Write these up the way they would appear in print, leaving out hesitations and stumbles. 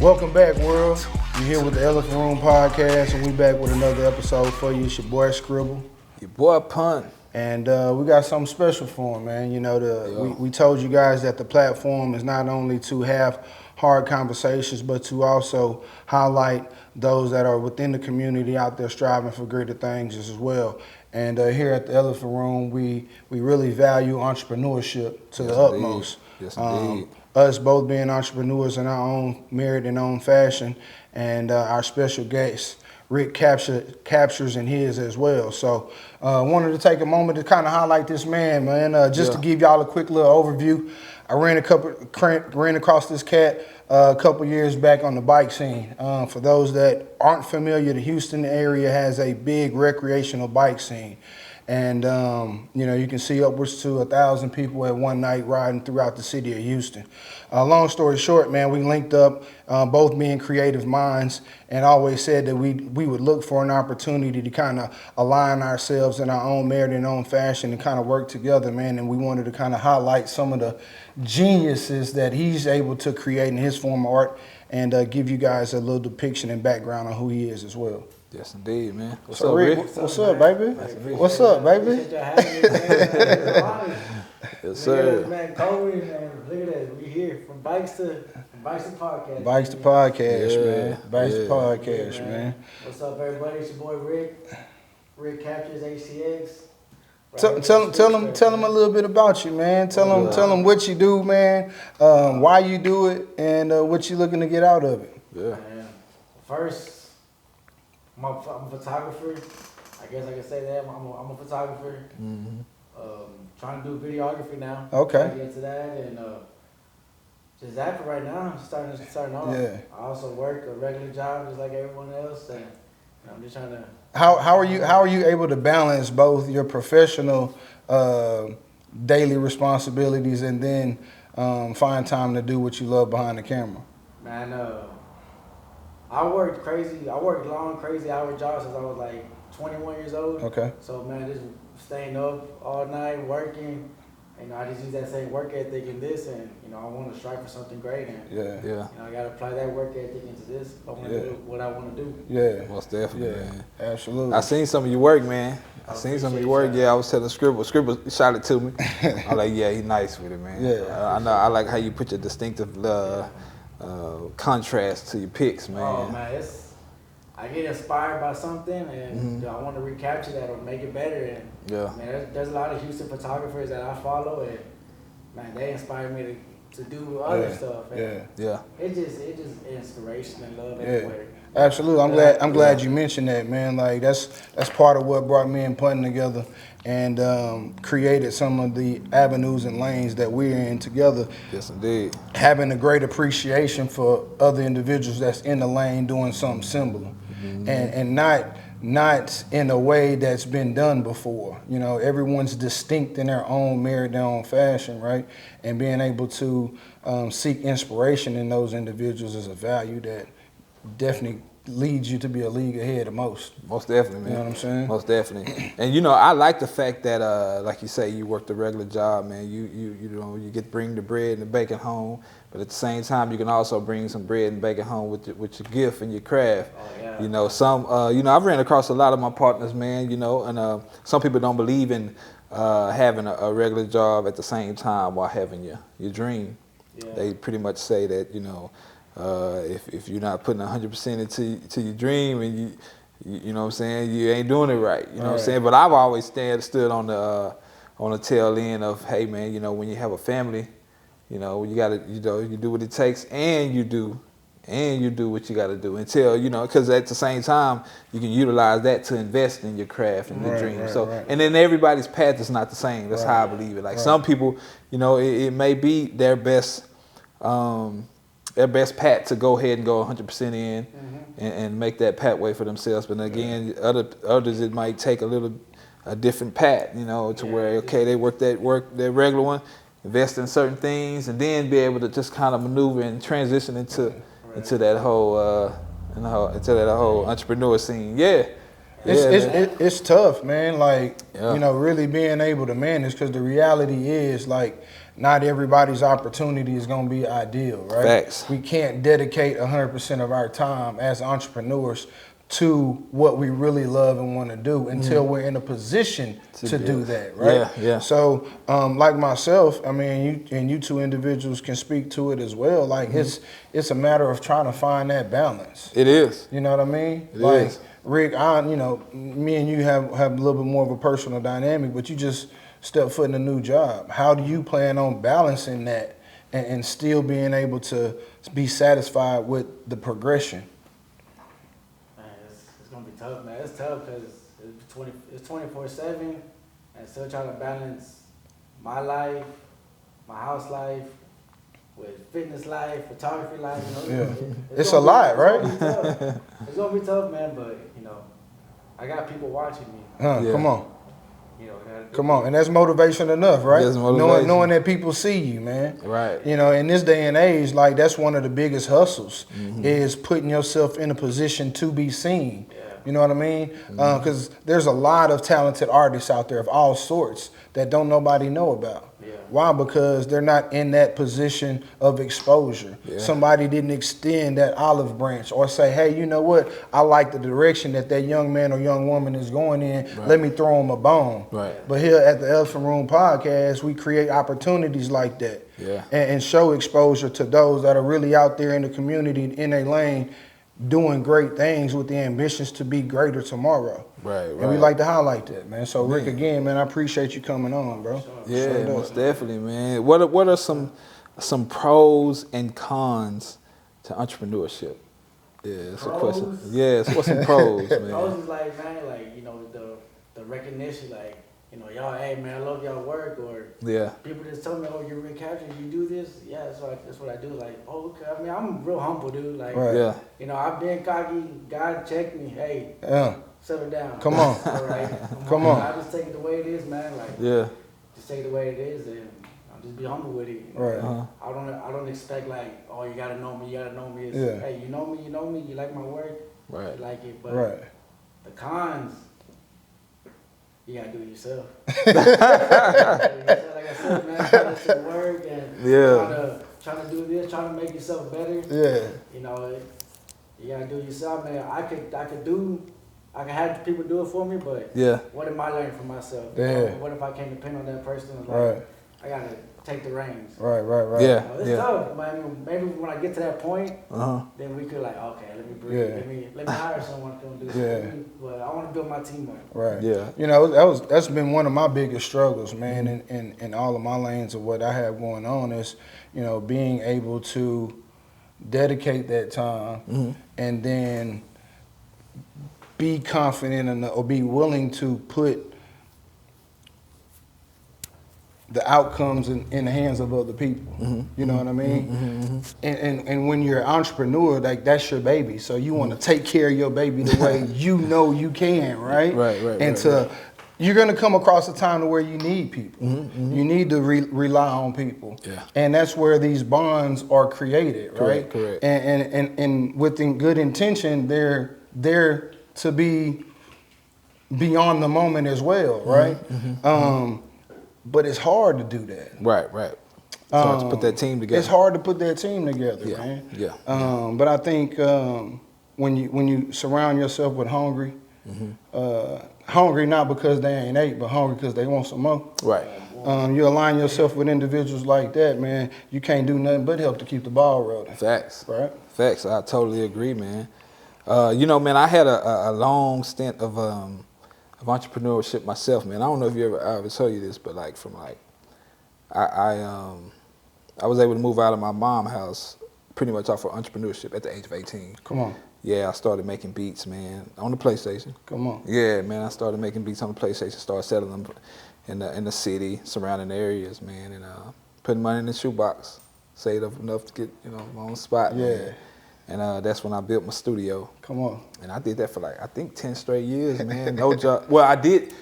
Welcome back, world. You're here with the Elephant Room Podcast, and we back with another episode for you. It's your boy Scribble. Your boy Punt. And we got something special for him, man. You know, we told you guys that the platform is not only to have hard conversations, but to also highlight those that are within the community out there striving for greater things as well. And here at the Elephant Room, we really value entrepreneurship to the utmost. Yes, indeed. Us both being entrepreneurs in our own merit and own fashion, and our special guest, Rick, captures in his as well. So wanted to take a moment to kind of highlight this man, just to give y'all a quick little overview. I ran across this cat a couple years back on the bike scene. For those that aren't familiar, the Houston area has a big recreational bike scene. And, you can see upwards to 1,000 people at one night riding throughout the city of Houston. Long story short, man, we linked up, both being creative minds, and always said that we would look for an opportunity to kind of align ourselves in our own merit and own fashion and kind of work together, man. And we wanted to kind of highlight some of the geniuses that he's able to create in his form of art and give you guys a little depiction and background on who he is as well. Yes, indeed, man. What's up, Rick? What's up, baby? What's up, baby? Yes, sir. Man, Kobe, man, look at that. We here from bikes to podcast. Bikes to podcast, Yeah, man. Bikes to yeah. podcast, Yeah, man. What's up, everybody? It's your boy Rick. Rick Captures HCX. Tell them a little bit about you, man. Tell them what you do, man. Why you do it, and what you looking to get out of it. Yeah. Man, first, I'm a photographer. I guess I can say that. I'm a photographer. Mm-hmm. Trying to do videography now. Okay. Trying to get to that, and just that for right now. I'm starting off. Yeah. I also work a regular job just like everyone else, and I'm just trying to. How are you able to balance both your professional daily responsibilities and then find time to do what you love behind the camera? Man, I worked long, crazy hour jobs since I was like 21 years old. Okay. So man, just staying up all night working, I just use that same work ethic in this, and I want to strive for something great, and Yeah. I got to apply that work ethic into this. I want to do what I want to do. Yeah. Most definitely, man. Absolutely. I seen some of your work, man. I seen some of your work. Yeah, I was telling Scribble shot it to me. I'm like, yeah, he's nice with it, man. Yeah. I know. I like how you put your distinctive contrast to your pics, man. Oh man, I get inspired by something, and I want to recapture that or make it better. And man, there's a lot of Houston photographers that I follow, and man, they inspire me to do other stuff. And It's just inspiration and love everywhere. Absolutely. I'm glad you mentioned that, man. Like that's part of what brought me and Punting together and created some of the avenues and lanes that we're in together. Yes, indeed. Having a great appreciation for other individuals that's in the lane doing something similar. And not in a way that's been done before. Everyone's distinct in their own merit, their own fashion, right? And being able to seek inspiration in those individuals is a value that definitely leads you to be a league ahead of most. Most definitely, man. You know what I'm saying? Most definitely. And I like the fact that, like you say, you work the regular job, man. You get to bring the bread and the bacon home, but at the same time, you can also bring some bread and bacon home with your gift and your craft. Oh, yeah. I've ran across a lot of my partners, man. And some people don't believe in having a regular job at the same time while having your dream. Yeah. They pretty much say that if you're not putting 100% into your dream and you know what I'm saying, you ain't doing it right. You know what I'm saying? But I've always stood on the tail end of, hey man, when you have a family, you gotta you do what it takes and you do what you gotta do until because at the same time you can utilize that to invest in your craft and your dream. And then everybody's path is not the same. That's how I believe it. Like some people, it may be their best path to go ahead and go 100% in and make that pathway for themselves. But again, others it might take a different path, to where they work their regular one, invest in certain things, and then be able to just kind of maneuver and transition into that whole entrepreneur scene. Yeah. It's tough, man. Like, you know, really being able to manage, because the reality is, like, not everybody's opportunity is going to be ideal, right? Facts. We can't dedicate 100% of our time as entrepreneurs to what we really love and want to do until we're in a position to do that, right? Yeah. So, like myself, I mean, you two individuals can speak to it as well. Like, it's a matter of trying to find that balance. It is. You know what I mean? It like, is. Rick, you know, me and you have a little bit more of a personal dynamic, but you just stepped foot in a new job. How do you plan on balancing that and still being able to be satisfied with the progression? Man, it's gonna be tough, man. It's tough because it's 24/7, and still trying to balance my life, my house life, with fitness life, photography life. You know, Yeah. It's a lot, right? It's gonna be tough, man. But you know, I got people watching me. Come on. You know, Come on, and that's motivation enough, right? That's motivation. Knowing that people see you, man. Right. You know, in this day and age, like, that's one of the biggest hustles is putting yourself in a position to be seen. Yeah. You know what I mean? Because there's a lot of talented artists out there of all sorts that don't nobody know about. Yeah. Why? Because they're not in that position of exposure. Yeah. Somebody didn't extend that olive branch or say, hey, you know what? I like the direction that young man or young woman is going in. Right. Let me throw them a bone. Right. But here at the Elephant Room Podcast, we create opportunities like that. Yeah. And show exposure to those that are really out there in the community, in their lane, doing great things with the ambitions to be greater tomorrow. Right. And we like to highlight that, man. So, Rick, again, man, I appreciate you coming on, bro. Yeah, Straight up. most definitely, man. What are some pros and cons to entrepreneurship? Yeah, that's a question. Yeah, so what's some pros, man? Pros is like, man, like, you know, the recognition, like, you know, y'all, hey, man, I love y'all work, or Yeah. people just tell me, oh, you're recaptured, you do this? Yeah, that's what I do. Like, oh, okay. I mean, I'm real humble, dude. Like, Right. Yeah. you know, I've been cocky. God checked me. Hey, Yeah. settle down. Come on. All right. Come on. I just take it the way it is, man. Like, Yeah. just take it the way it is, and I'll just be humble with it. Right. Uh-huh. I don't expect, like, oh, you gotta know me, you gotta know me. It's, Yeah. hey, you know me, you like my work, Right. you like it. But Right. the cons, you gotta do it yourself. Like I said, man, trying to work and Yeah. trying to do this, trying to make yourself better. Yeah. You know, you gotta do it yourself, man. I could have people do it for me, but Yeah. what am I learning for myself? Yeah. What if I can't depend on that person? Like, Right. I gotta take the reins. Right. Yeah. You know, it's Yeah. tough. But I mean, maybe when I get to that point, Uh-huh. then we could like, okay, let me breathe. Yeah. Let me hire someone to come do this. Yeah. For me. But I want to build my team up. Right. Yeah. You know, that's been one of my biggest struggles, man, in all of my lanes of what I have going on is, you know, being able to dedicate that time and then be confident enough or be willing to put the outcomes in the hands of other people. You know what I mean? And when you're an entrepreneur, like, that's your baby. So you want to take care of your baby the way you know you can, right? Right. And you're going to come across a time to where you need people. You need to rely on people. Yeah. And that's where these bonds are created, right? Correct. And within good intention, they're there to be beyond the moment as well, right? But it's hard to do that. Right. It's hard to put that team together. It's hard to put that team together, man. Yeah. But I think when you surround yourself with hungry not because they ain't ate, but hungry because they want some more. Right. You align yourself with individuals like that, man. You can't do nothing but help to keep the ball rolling. Facts. Right. Facts. I totally agree, man. You know, man, I had a long stint of entrepreneurship myself, man. I don't know if I ever told you this, but like I was able to move out of my mom's house pretty much off of entrepreneurship at the age of 18. Come on. Yeah, I started making beats, man, on the PlayStation. Come on. Yeah, man, I started making beats on the PlayStation, started selling them in the city, surrounding areas, man, and putting money in the shoebox, saved up enough to get, you know, my own spot, man. And that's when I built my studio. Come on. And I did that for like, I think 10 straight years, man. No job. Well, I did,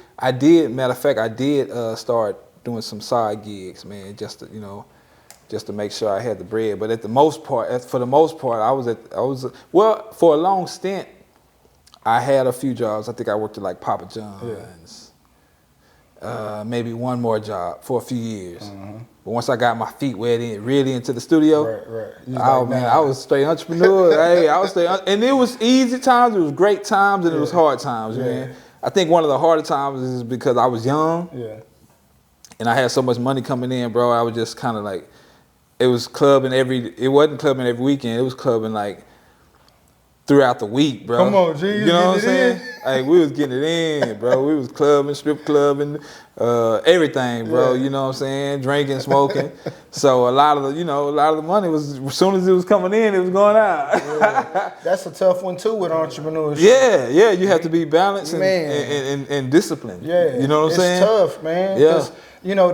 matter of fact, I did start doing some side gigs, man, just to make sure I had the bread. But for the most part, for a long stint, I had a few jobs. I think I worked at like Papa John's. Maybe one more job for a few years. But once I got my feet wet really into the studio, I was straight entrepreneur. Hey, I was straight, and it was easy times, it was great times, and it was hard times, man. I think one of the harder times is because I was young, and I had so much money coming in, bro. I was just kind of like, it wasn't clubbing every weekend. It was clubbing like throughout the week, bro. Come on, G. You know what I'm saying? Like, we was getting it in, bro. We was clubbing, strip clubbing, everything, bro. You know what I'm saying? Drinking, smoking. So a lot of the money was, as soon as it was coming in, it was going out. That's a tough one too with entrepreneurship. Yeah. You have to be balanced and disciplined. Yeah. You know what I'm saying? It's tough, man. Yeah. You know,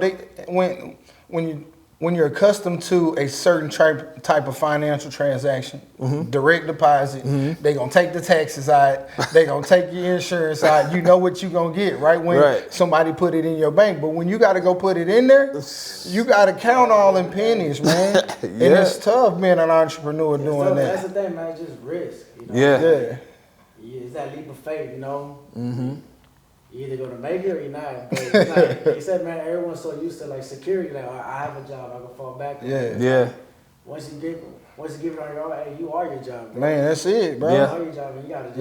when you're accustomed to a certain type of financial transaction, direct deposit, they're going to take the taxes out, they're going to take your insurance out, you know what you're going to get, right? When somebody put it in your bank. But when you got to go put it in there, you got to count all them pennies, man. And it's tough being an entrepreneur doing that. That's the thing, man, it's just risk. You know? It's that leap of faith, you know? You either going to make it or you're not. But it's like you said, man, everyone's so used to like security. Like, I have a job, I can fall back on it. Once you give it on your own, hey, you are your job, bro. Man, that's it, bro. You are your job, and you gotta just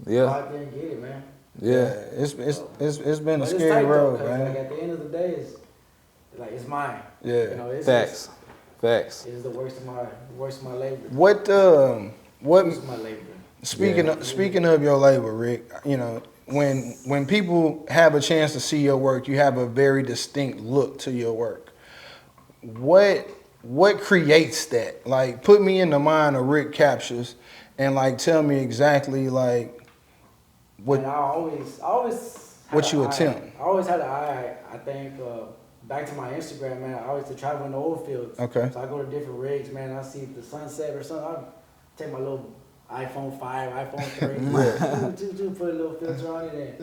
go out there and get it, man. It's been a scary road, man. Like at the end of the day, it's mine. Yeah. You know, it's Facts. It's the worst of my labor. What Worst of my labor. Speaking of your labor, Rick, you know, when people have a chance to see your work, you have a very distinct look to your work. What creates that? Like, put me in the mind of Rick Captures, and like tell me exactly like what. And I always what you attempt. I always had an eye. I think back to my Instagram, man. I always to travel in the oil fields. Okay. So I go to different rigs, man. I see the sunset or something. I take my little iPhone 5, iPhone 3, put a little filter on it,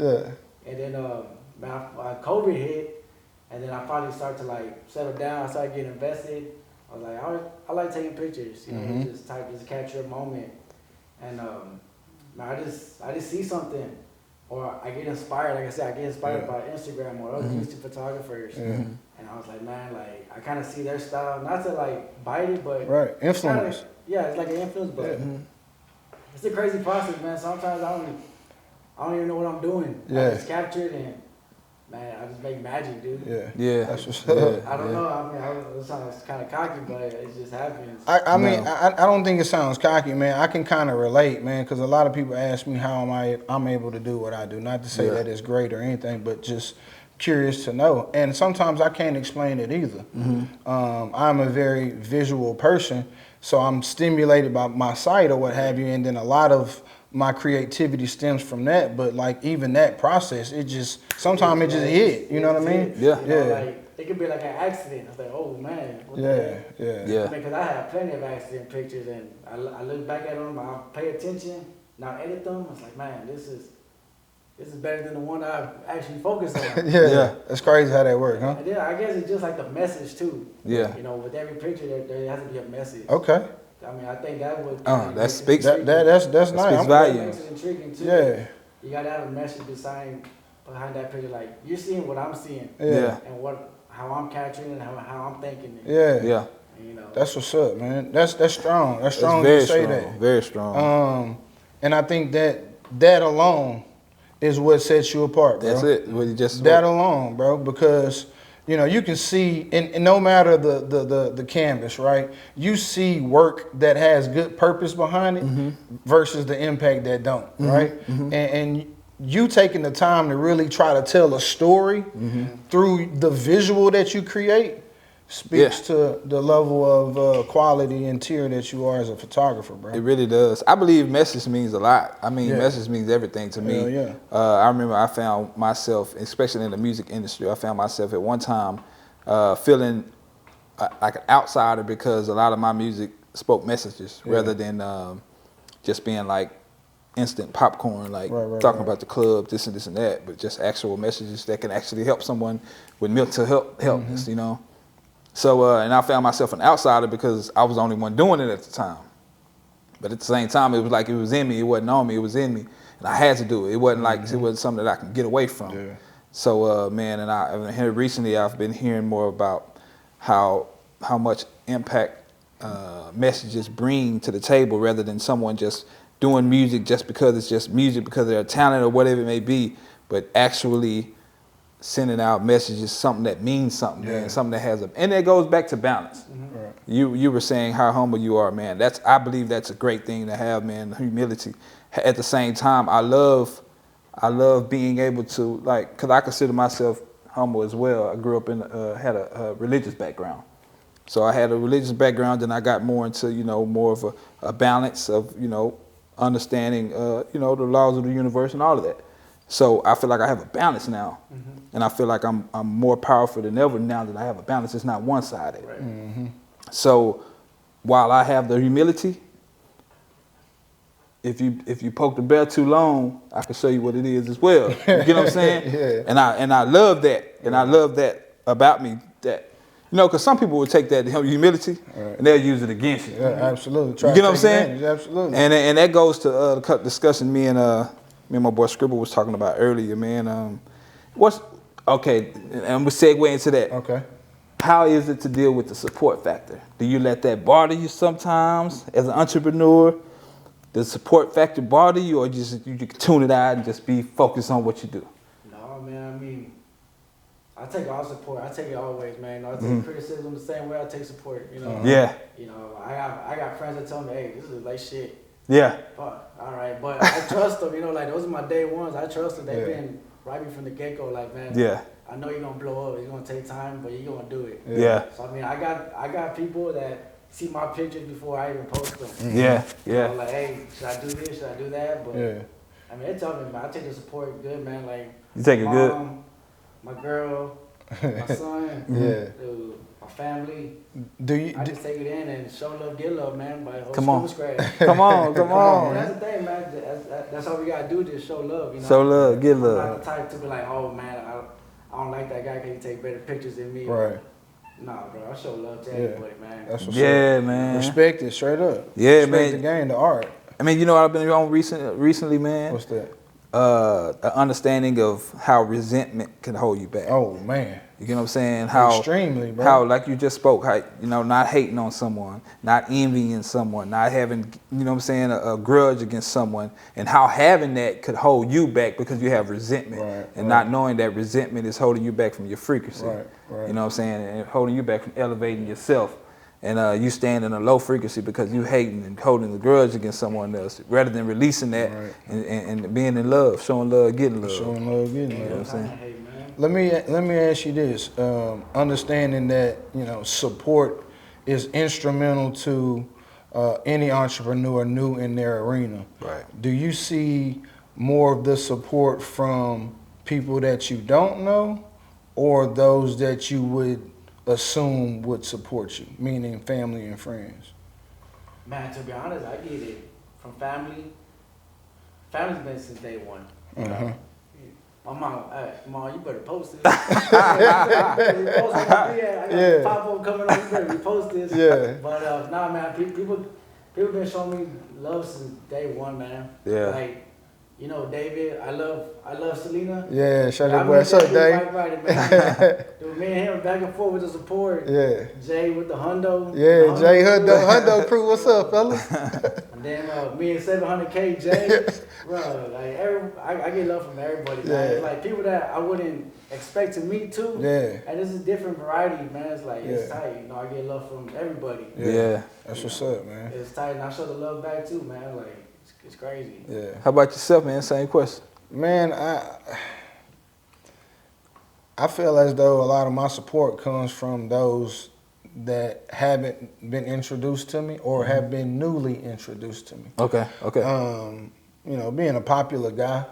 and then COVID hit, and then I finally started to like settle down. I started getting invested. I was like, I like taking pictures, you know, just capture a moment, and man, I just see something, or I get inspired. Like I said, I get inspired by Instagram or other YouTube photographers, and I was like, man, like I kind of see their style, not to like bite it, but influence. It's like an influence, but. It's a crazy process, man. Sometimes I don't even know what I'm doing. I just capture it and, man, I just make magic, dude. That's what's up. I don't know. I mean, it sounds kind of cocky, but it just happens. I mean, I don't think it sounds cocky, man. I can kind of relate, man, because a lot of people ask me how I'm able to do what I do. Not to say that it's great or anything, but just curious to know. And sometimes I can't explain it either. I'm a very visual person. So I'm stimulated by my sight or what have you, and then a lot of my creativity stems from that. But like even that process, sometimes it just hit. You know what I mean? You know, like, it could be like an accident. It's like, oh man. What the heck? Yeah. I mean, because I have plenty of accident pictures, and I look back at them, I pay attention, now edit them. It's like, man, this is better than the one I actually focused on. That's crazy how that works, huh? And then I guess it's just like the message too. You know, with every picture there has to be a message. Okay. I mean, I think that would. That speaks. That's nice. Speaks value. That makes it intriguing too. You gotta have a message behind that picture. Like you're seeing what I'm seeing. And how I'm capturing and how I'm thinking. You know. That's what's up, man. That's strong. That's strong to say that. Very strong. And I think that alone is what sets you apart, bro. That's it. That alone, bro, because you know you can see, and no matter the canvas, right? You see work that has good purpose behind it versus the impact that don't, right? And you taking the time to really try to tell a story through the visual that you create speaks to the level of quality and tier that you are as a photographer, bro. It really does. I believe message means a lot. I mean, message means everything to me. I remember I found myself, especially in the music industry, I found myself at one time feeling like an outsider because a lot of my music spoke messages rather than just being like instant popcorn, like talking about the club, this and this and that, but just actual messages that can actually help someone with mental health, you know. So, and I found myself an outsider because I was the only one doing it at the time. But at the same time, it was like it was in me. It wasn't on me. It was in me. And And I had to do it. It wasn't like it wasn't something that I could get away from. Yeah. So man, and here recently I've been hearing more about how much impact messages bring to the table, rather than someone just doing music just because it's just music, because they're a talent or whatever it may be, but actually sending out messages, something that means something, man, something that has and it goes back to balance. Right. You were saying how humble you are, man. I believe that's a great thing to have, man. Humility. At the same time, I love being able to, like, because I consider myself humble as well. I grew up had a religious background. So I had a religious background, and I got more into, more of a balance of, understanding, the laws of the universe and all of that. So I feel like I have a balance now, and I feel like I'm more powerful than ever now that I have a balance. It's not one-sided. Right. So while I have the humility, if you poke the bear too long, I can show you what it is as well. You get what I'm saying? Yeah. And I love that, and I love that about me. That because some people would take that humility and they'll use it against you. Yeah, absolutely. You get what I'm saying? Absolutely. And that goes to the discussion me and my boy Scribble was talking about earlier, man. And we'll segue into that. Okay. How is it to deal with the support factor? Do you let that bother you sometimes as an entrepreneur? Does support factor bother you, or you can tune it out and just be focused on what you do? No, man. I mean, I take all support. I take it always, man. I take criticism the same way I take support. Yeah. I got friends that tell me, "Hey, this is like shit." Yeah. Fuck. All right, but I trust them. Like those are my day ones. I trust them. They've been right from the get go. Like, man. Yeah. I know you're gonna blow up. It's gonna take time, but you're gonna do it. Yeah. So I mean, I got people that see my pictures before I even post them. Yeah. Yeah. Like, hey, should I do this? Should I do that? But I mean, they tell me, man, I take the support good, man. Like, you take it good. My girl, my son, dude, my family. I just take it in and show love, get love, man. By come on, scratch. come on. That's the thing, man. That's all we gotta do. Just show love. Show love, get love. I'm not the type to be like, oh man, I don't like that guy because he take better pictures than me. Right. Nah, bro, I show love to everybody, man. That's what's up. Man. Respect it straight up. Yeah, Respect man. the game, the art. I mean, I've been on recently, man. What's that? An understanding of how resentment can hold you back. Oh man. You get what I'm saying? Extremely, bro. How, like you just spoke, how, not hating on someone, not envying someone, not having, a grudge against someone, and how having that could hold you back because you have resentment, not knowing that resentment is holding you back from your frequency. Right. You know what I'm saying? And holding you back from elevating yourself. And you stand in a low frequency because you hating and holding the grudge against someone else, rather than releasing that and being in love, showing love, getting love. Showing love, getting love. You know what I'm saying? Let me ask you this: understanding that support is instrumental to any entrepreneur new in their arena. Right. Do you see more of the support from people that you don't know, or those that you would assume would support you, meaning family and friends? Man, to be honest, I get it from family. Family's been since day one. My mom, hey, Mom, you better post this. I got pop-up coming on, you better repost this. Yeah. But nah, man, people been showing me love since day one, man. Yeah. Like, David, I love Selena. Yeah, shout out to what's up, Dave. Right, man. Dude, me and him back and forth with the support. Yeah. Jay with the Hundo. Yeah, Jay Hundo crew, what's up, fellas? And then me and 700K Jay, bro, like I get love from everybody, man. It's like people that I wouldn't expect to meet too. Yeah. And this is different variety, man. It's like it's tight. I get love from everybody. Yeah. That's what's up, man. It's tight, and I show the love back too, man. Like it's crazy. Yeah. How about yourself, man? Same question. Man, I feel as though a lot of my support comes from those that haven't been introduced to me or have been newly introduced to me. Okay. Being a popular guy,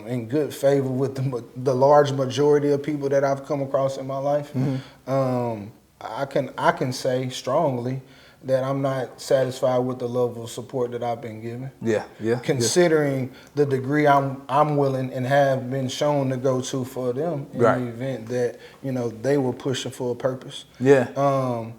in good favor with the large majority of people that I've come across in my life, I can say strongly that I'm not satisfied with the level of support that I've been given. Yeah. Considering the degree I'm willing and have been shown to go to for them in the event that they were pushing for a purpose. Yeah.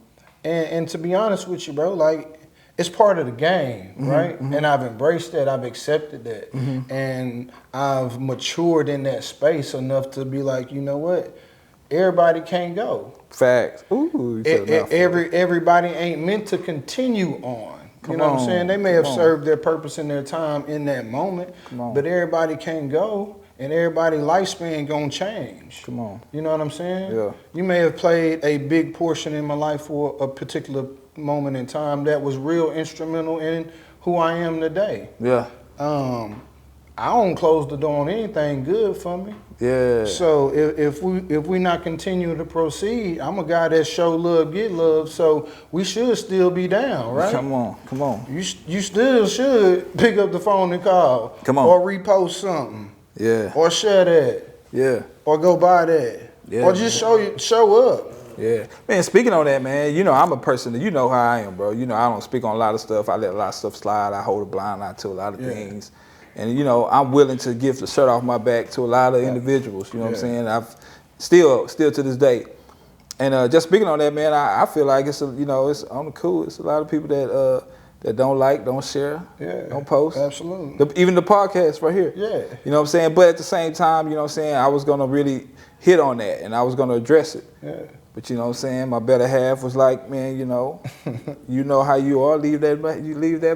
And to be honest with you, bro, like it's part of the game, right? And I've embraced that. I've accepted that. And I've matured in that space enough to be like, you know what? Everybody can't go. Facts. Ooh, Everybody ain't meant to continue on. You know what I'm saying? They may have served their purpose in their time in that moment, but everybody can't go, and everybody's lifespan gonna change. Come on. You know what I'm saying? Yeah. You may have played a big portion in my life for a particular moment in time that was real instrumental in who I am today. Yeah. I don't close the door on anything good for me. Yeah. So if we not continue to proceed, I'm a guy that show love, get love. So we should still be down, right? Come on. You still should pick up the phone and call. Come on. Or repost something. Yeah. Or share that. Yeah. Or go buy that. Yeah. Or just show up. Yeah. Man, speaking on that, man, you know, I'm a person that, you know how I am, bro. You know, I don't speak on a lot of stuff. I let a lot of stuff slide. I hold a blind eye to a lot of things. And, you know, I'm willing to give the shirt off my back to a lot of individuals. You know what I'm saying? I've still to this day. And just speaking on that, man, I feel like it's, it's on the cool. It's a lot of people that don't like, don't share, don't post. Absolutely. Even the podcast right here. Yeah. You know what I'm saying? But at the same time, you know what I'm saying, I was going to really hit on that and I was going to address it. Yeah. But you know what I'm saying, my better half was like, man, you know how you are, leave that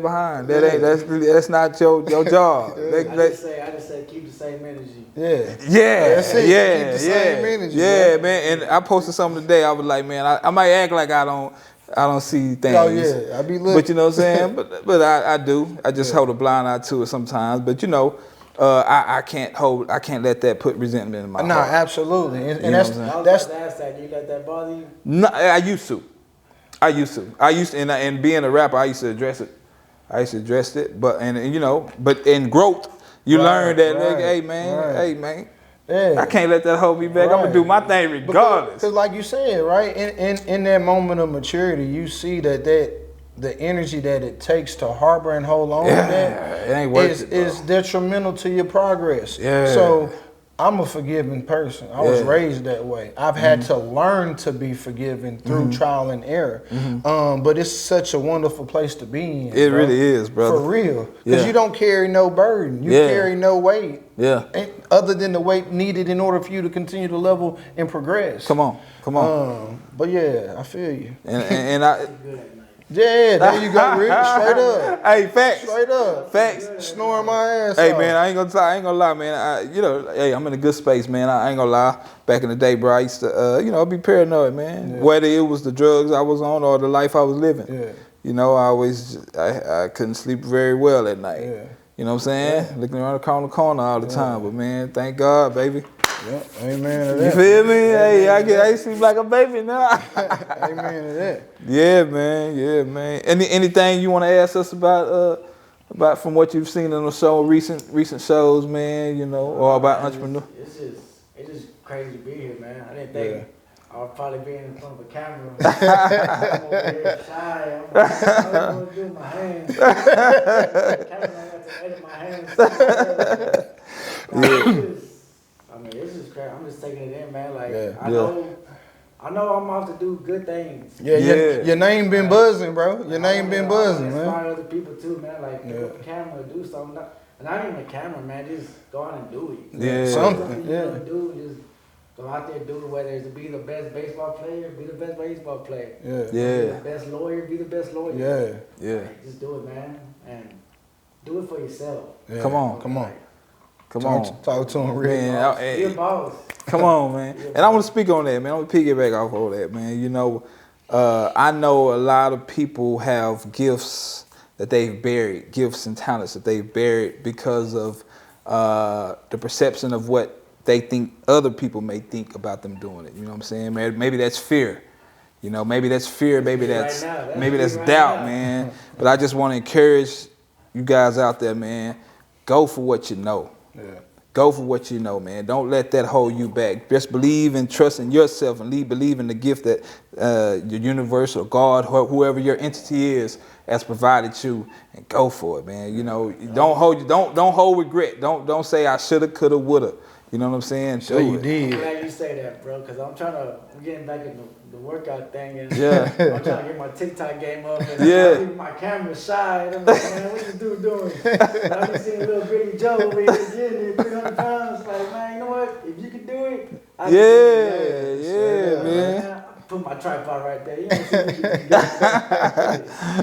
behind. That's not your job. I just say keep the same energy. Yeah. That's it. Keep the same energy. Yeah, man. And I posted something today. I was like, man, I might act like I don't see things. Oh yeah, I be looking. But you know what I'm saying? but I do. I just hold a blind eye to it sometimes. But you know, I can't let that put resentment in my heart. No, absolutely. And that's that. You let that bother you? No, I used to, and being a rapper, I used to address it. But in growth, you learn that, hey man. Yeah. I can't let that hold me back. I'm gonna do my thing regardless. Because like you said, right, in that moment of maturity, you see that the energy that it takes to harbor and hold on to that it ain't worth it, is detrimental to your progress. Yeah. So I'm a forgiving person. I was raised that way. I've had to learn to be forgiving through trial and error. But it's such a wonderful place to be in. It really is, brother. For real. Because you don't carry no burden. You carry no weight. Yeah. Other than the weight needed in order for you to continue to level and progress. Come on. But yeah, I feel you. And I. Yeah, there you go, Rick. Straight up. Hey, facts. Straight up. Facts. Snoring my ass Hey, off. man, I ain't gonna lie, man. I'm in a good space, man. I ain't gonna lie. Back in the day, bro, I used to, be paranoid, man. Yeah. Whether it was the drugs I was on or the life I was living. Yeah. You know, I couldn't sleep very well at night. Yeah. You know what I'm saying? Yeah. Looking around the corner all the time. But, man, thank God, baby. Yeah, amen to that. You feel me? Hey, I sleep like a baby now. Amen to that. Yeah, man. Anything you want to ask us about from what you've seen in the show, recent shows, man, or about entrepreneur? It's just crazy to be here, man. I didn't think I'll probably be in front of a camera. I'm over here shy. I'm going to do my hands. The camera, I got to edit my hands. This is crazy. I'm just taking it in, man. Like, I know I'm off to do good things. Your name been buzzing, bro. Your name been buzzing, man. Inspire other people too, man. Like, pick up the camera, do something. And not even a camera, man. Just go out and do it. Yeah. Something. You want to do, just go out there and do it. Whether it's to be the best baseball player, be the best baseball player. Yeah. Be the best lawyer, be the best lawyer. Yeah. Like, just do it, man. And do it for yourself. Yeah. Come on. Talk to him, Rick. Be a boss. Come on, man. And I want to speak on that, man. I want to piggyback off all that, man. I know a lot of people have gifts that they've buried, gifts and talents that they've buried because of the perception of what they think other people may think about them doing it. You know what I'm saying? Maybe that's fear. Maybe that's fear. Maybe that's doubt, man. But I just want to encourage you guys out there, man. Go for what you know. Yeah. Go for what you know, man. Don't let that hold you back. Just believe and trust in yourself and believe in the gift that your universe or God, whoever your entity is, has provided you, and go for it, man. Don't hold regret. Don't say I shoulda, coulda, woulda. You know what I'm saying? So you I'm did. glad you say that, bro, because I'm getting back in the workout thing, and Yeah. I'm trying to get my TikTok game up, and Yeah. my camera's shy, and I'm like, man, what this dude doing? And I be seeing little Billy Joe over here getting 300 pounds, like, man, you know what? If you can do it, I can do it. Yeah, man. Right now, put my tripod right there. You know, see what you can do.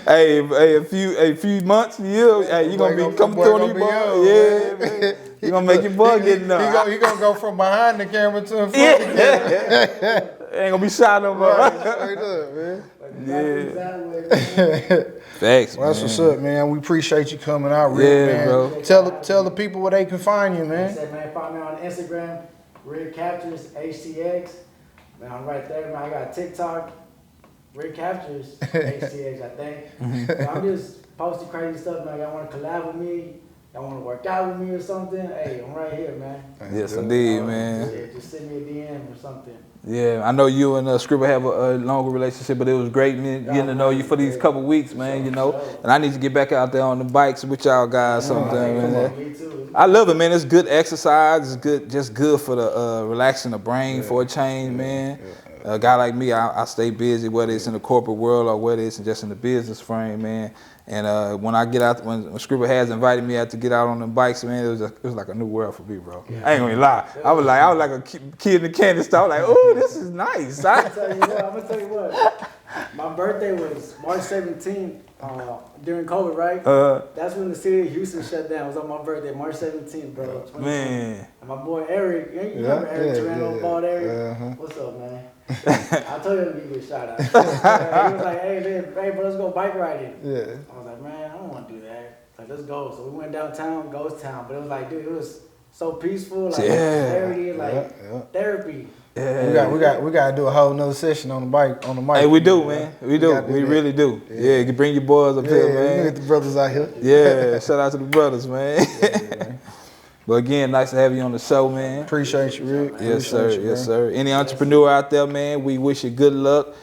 Hey, a few months, hey, you gonna be coming through on your ball. Yeah, man. You gonna make your ball getting up. He gonna go from behind the camera to in front. Yeah. Ain't gonna be shy no more. Straight up, man. Thanks, Well, that's what's up, man. We appreciate you coming out, Rick, Yeah, man. bro. Tell the people where they can find you, Like I man. said, man, find me on Instagram, Rick Captures HTX. Man, I'm right there, man. I got TikTok, Rick Captures HTX, I think. So I'm just posting crazy stuff, man. Y'all want to collab with me? Y'all want to work out with me or something? Hey, I'm right here, man. Yes, indeed, man. Yeah, just send me a DM or something. Yeah, I know you and Scribble have a longer relationship, but it was great getting to know you for these couple weeks, man, you know. And I need to get back out there on the bikes with y'all guys sometime, man. Me too. I love it, man. It's good exercise. It's good, just good for the relaxing the brain for a change, man. A guy like me, I stay busy, whether it's in the corporate world or whether it's just in the business frame, man. And when I get out, when Scribble has invited me out to get out on the bikes, man, it was like a new world for me, bro. I ain't gonna lie. I was like a kid in the candy store, like, oh, this is nice. I'm gonna tell you what. My birthday was March 17th during COVID, right? That's when the city of Houston shut down. It was on my birthday, March 17th, bro. 2020. Man. And my boy Eric, you remember Eric Torrano, bald Eric? What's up, man? I told him to give you a shout out. He was like, hey, bro, let's go bike riding. Yeah. I was like, man, I don't want to do that. Like, let's go. So we went downtown, Ghost Town. But it was like, dude, it was so peaceful, like clarity, like therapy. Yeah. We got to do a whole nother session on the mic. Hey, we do, man. We really do. Yeah, you bring your boys up here, man. Get the brothers out here. Yeah, shout out to the brothers, man. But again, nice to have you on the show, man. Appreciate you, Rick. Yes, sir. Yes, sir. Any entrepreneur out there, man, we wish you good luck,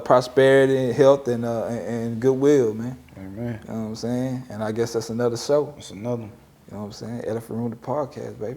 prosperity, health, and goodwill, man. Amen. You know what I'm saying? And I guess that's another show. That's another one. You know what I'm saying? Elephant Room, the podcast, baby.